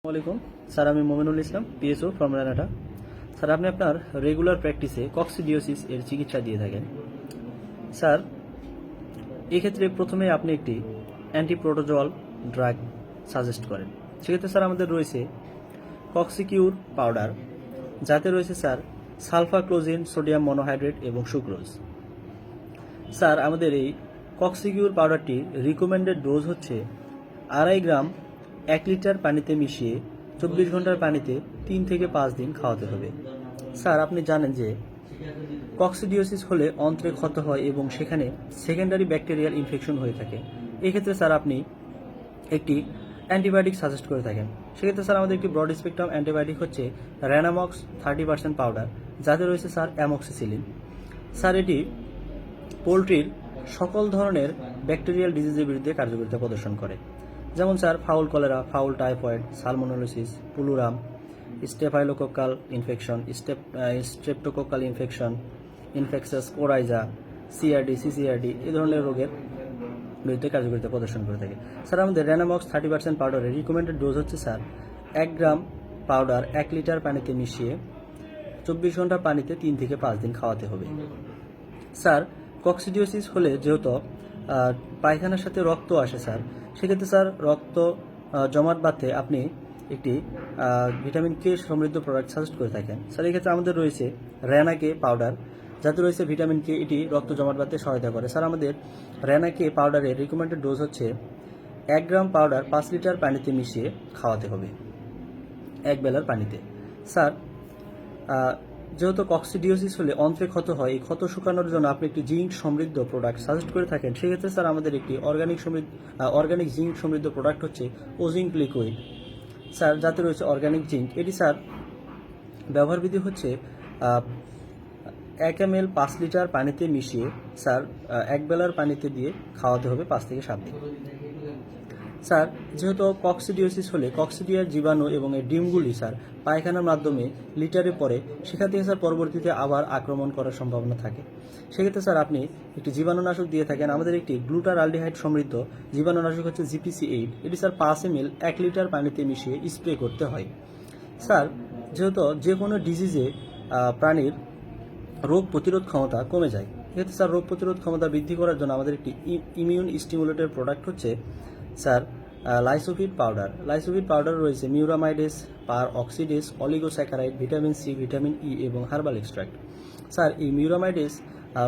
আসসালামাইকুম স্যার, আমি মোমিনুল ইসলাম, PSO from রানাটা। Sir, আপনি আপনার রেগুলার প্র্যাকটিসে কক্সিডিওসিস এর চিকিৎসা দিয়ে থাকেন। স্যার, এক্ষেত্রে প্রথমে আপনি একটি অ্যান্টিপ্রোটোজোয়াল ড্রাগ সাজেস্ট করেন। সেক্ষেত্রে স্যার আমাদের রয়েছে কক্সিকিউর পাউডার, যাতে রয়েছে স্যার সালফাক্লোজিন, সোডিয়াম মনোহাইড্রেট এবং সুক্রোজ। স্যার, আমাদের এই কক্সিকিউর পাউডারটির রিকমেন্ডেড ডোজ হচ্ছে 2.5 গ্রাম 1 লিটার পানিতে মিশিয়ে 24 ঘন্টার পানিতে 3 থেকে 5 দিন খাওয়াতে হবে। স্যার, আপনি জানেন যে কক্সিডিওসিস হলে অন্ত্রে ক্ষত হয় এবং সেখানে সেকেন্ডারি ব্যাকটেরিয়াল ইনফেকশন হয়ে থাকে। এক্ষেত্রে স্যার আপনি একটি অ্যান্টিবায়োটিক সাজেস্ট করে থাকেন। সেক্ষেত্রে স্যার আমাদের একটি ব্রড স্পেকট্রাম অ্যান্টিবায়োটিক হচ্ছে র্যানামক্স 30% পাউডার, যাতে রয়েছে স্যার অ্যামক্সিসিলিন। স্যার, এটি পোলট্রির সকল ধরনের ব্যাকটেরিয়াল ডিজিজের বিরুদ্ধে কার্যকারিতা প্রদর্শন করে, যেমন sir fowl cholera, fowl typhoid, salmonellosis, pullorum, staphylococcal infection, streptococcal infection, infectious coryza, CRD, CCRD এই ধরনের রোগের বিরুদ্ধে কার্যকারিতা প্রদর্শন করে থাকে। স্যার, আমাদের র্যানামক্স 30% পাউডারের রিকমেন্ডেড ডোজ হচ্ছে স্যার 1 গ্রাম পাউডার 1 লিটার পানিতে মিশিয়ে 24 ঘন্টা পানিতে 3 থেকে 5 দিন খাওয়াতে হবে। স্যার, কক্সিডিওসিস হলে যেহেতু পায়খানার সাথে রক্ত আসে স্যার, সেক্ষেত্রে স্যার রক্ত জমাট বাঁধতে আপনি একটি ভিটামিন কে সমৃদ্ধ প্রোডাক্ট সাজেস্ট করে থাকেন। স্যার, এক্ষেত্রে আমাদের রয়েছে র্যানাকে পাউডার, যাতে রয়েছে ভিটামিন কে, এটি রক্ত জমাট বাঁধতে সহায়তা করে। স্যার, আমাদের র্যানাকে পাউডারের রিকমেন্ডেড ডোজ হচ্ছে 1 গ্রাম পাউডার 5 লিটার পানিতে মিশিয়ে খাওয়াতে হবে 1 বেলার পানিতে। স্যার, যেহেতু কক্সিডিওসিস হলে অন্ত্রে ক্ষত হয়, এই ক্ষত শুকানোর জন্য আপনি একটি জিঙ্ক সমৃদ্ধ প্রোডাক্ট সাজেস্ট করে থাকেন। সেক্ষেত্রে স্যার আমাদের একটি অর্গানিক জিঙ্ক সমৃদ্ধ প্রোডাক্ট হচ্ছে ওজিঙ্ক লিকুইড, স্যার, যাতে রয়েছে অর্গানিক জিঙ্ক। এটি স্যার ব্যবহার বিধি হচ্ছে 1 ml 5 লিটার পানিতে মিশিয়ে স্যার 1 বেলার পানিতে দিয়ে খাওয়াতে হবে 5 থেকে 7 দিন। স্যার, যেহেতু কক্সিডিওসিস হলে কক্সিডিয়ার জীবাণু এবং এর ডিমগুলি স্যার পায়খানার মাধ্যমে লিটারে পড়ে, সেখান থেকে স্যার পরবর্তীতে আবার আক্রমণ করার সম্ভাবনা থাকে। সেক্ষেত্রে স্যার আপনি একটি জীবাণুনাশক দিয়ে থাকেন। আমাদের একটি গ্লুটারআলডিহাইড সমৃদ্ধ জীবাণুনাশক হচ্ছে GPC8। এটি স্যার 5 ml 1 লিটার পানিতে মিশিয়ে স্প্রে করতে হয়। স্যার, যেহেতু যে কোনো ডিজিজে প্রাণীর রোগ প্রতিরোধ ক্ষমতা কমে যায়, এক্ষেত্রে স্যার রোগ প্রতিরোধ ক্ষমতা বৃদ্ধি করার জন্য আমাদের একটি ইমিউন স্টিমুলেটর প্রোডাক্ট হচ্ছে sir Lysovit powder. Lysovit powder রয়েছে muramidase, peroxidase, oligosaccharide, vitamin C, vitamin E এবং হার্বাল এক্সট্রাক্ট। স্যার, এই মিউরামাইডেস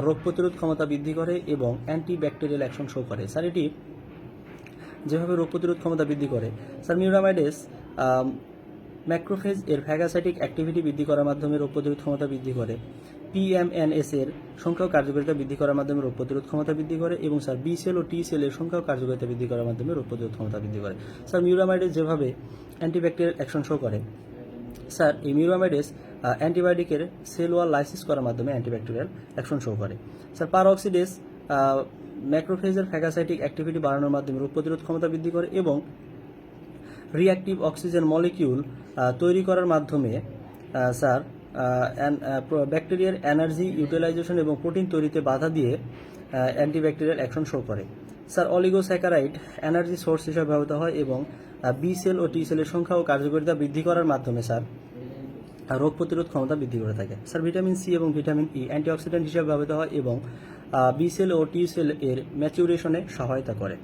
রোগ প্রতিরোধ ক্ষমতা বৃদ্ধি করে এবং অ্যান্টিব্যাকটেরিয়াল অ্যাকশন শো করে। স্যার, এটি যেভাবে রোগ প্রতিরোধ ক্ষমতা বৃদ্ধি করে, স্যার মিউরামাইডেস ম্যাক্রোফেজ এর ফ্যাগাসাইটিক অ্যাক্টিভিটি বৃদ্ধি করার মাধ্যমে রোগ প্রতিরোধ ক্ষমতা বৃদ্ধি করে। PMNS এর সংখ্যাও কার্যকারিতা বৃদ্ধি করার মাধ্যমে রোগ প্রতিরোধ ক্ষমতা বৃদ্ধি করে এবং স্যার বি সেল ও টি সেলের সংখ্যাও কার্যকারিতা বৃদ্ধি করার মাধ্যমে রোগ প্রতিরোধ ক্ষমতা বৃদ্ধি করে। স্যার, মিউরামাইডেস যেভাবে অ্যান্টিব্যাকটেরিয়াল অ্যাকশন শো করে, স্যার এই মিউরামাইডেস অ্যান্টিবায়োটিকের সেল ওয়াল লাইসিস করার মাধ্যমে অ্যান্টিব্যাকটেরিয়াল অ্যাকশন শো করে। স্যার, পার অক্সিডেস ম্যাক্রোফেজের ফ্যাগাসাইটিক অ্যাক্টিভিটি বাড়ানোর মাধ্যমে রোগ প্রতিরোধ ক্ষমতা বৃদ্ধি করে এবং রিঅ্যাক্টিভ অক্সিজেন মলিকিউল তৈরি করার মাধ্যমে স্যার ব্যাকটেরিয়ার এনার্জি ইউটিলাইজেশন এবং প্রোটিন তৈরিতে বাধা দিয়ে অ্যান্টিব্যাকটেরিয়াল অ্যাকশন শো করে। স্যার, অলিগোস্যাকারাইড এনার্জি সোর্স হিসেবে ব্যবহৃত হয় এবং বি সেল ও টি সেলের সংখ্যা ও কার্যকারিতা বৃদ্ধি করার মাধ্যমে স্যার রোগ প্রতিরোধ ক্ষমতা বৃদ্ধি করে থাকে। স্যার, ভিটামিন সি এবং ভিটামিন ই অ্যান্টিঅক্সিডেন্ট হিসেবে ব্যবহৃত হয় এবং বি সেল ও টি সেল এর ম্যাচিউরেশনে সহায়তা করে।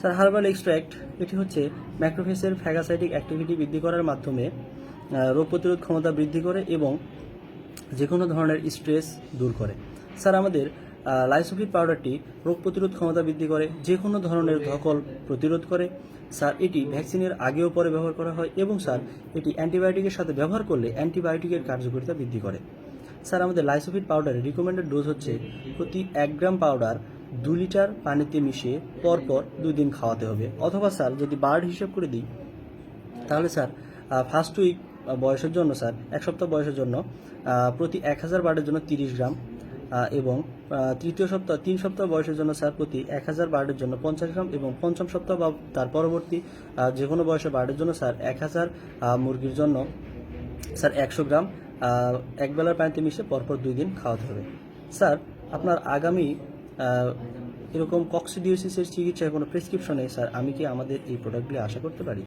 স্যার, হার্বাল এক্সট্র্যাক্ট এটি হচ্ছে ম্যাক্রোফেজের ফ্যাগাসাইটিক অ্যাক্টিভিটি বৃদ্ধি করার মাধ্যমে রোগ প্রতিরোধ ক্ষমতা বৃদ্ধি করে এবং যে কোনো ধরনের স্ট্রেস দূর করে। স্যার, আমাদের লাইসোভিট পাউডারটি রোগ প্রতিরোধ ক্ষমতা বৃদ্ধি করে, যে কোনো ধরনের ধকল প্রতিরোধ করে। স্যার, এটি ভ্যাকসিনের আগেও পরে ব্যবহার করা হয় এবং স্যার এটি অ্যান্টিবায়োটিকের সাথে ব্যবহার করলে অ্যান্টিবায়োটিকের কার্যকারিতা বৃদ্ধি করে। স্যার, আমাদের লাইসোভিট পাউডারের রিকমেন্ডেড ডোজ হচ্ছে প্রতি 1 গ্রাম পাউডার 2 লিটার পানিতে মিশিয়ে পরপর 2 দিন খাওয়াতে হবে। অথবা স্যার যদি বার্ড হিসেব করে দিই, তাহলে স্যার ফার্স্ট উইক বয়সের জন্য স্যার 1 সপ্তাহ বয়সের জন্য প্রতি 1000 বার্ডের জন্য 30 গ্রাম এবং 3 সপ্তাহ বয়সের জন্য স্যার প্রতি 1000 বার্ডের জন্য 50 গ্রাম এবং 5ম সপ্তাহ বা তার পরবর্তী যে কোনো বয়সের বার্ডের জন্য স্যার 1000 মুরগির জন্য স্যার 100 গ্রাম 1 বেলার পানিতে মিশিয়ে পরপর 2 দিন খাওয়াতে হবে। স্যার, আপনার আগামী এরকম কক্সিডিওসিসের চিকিৎসায় কোনো প্রেসক্রিপশনে স্যার আমি কি আমাদের এই প্রোডাক্টগুলি আশা করতে পারি?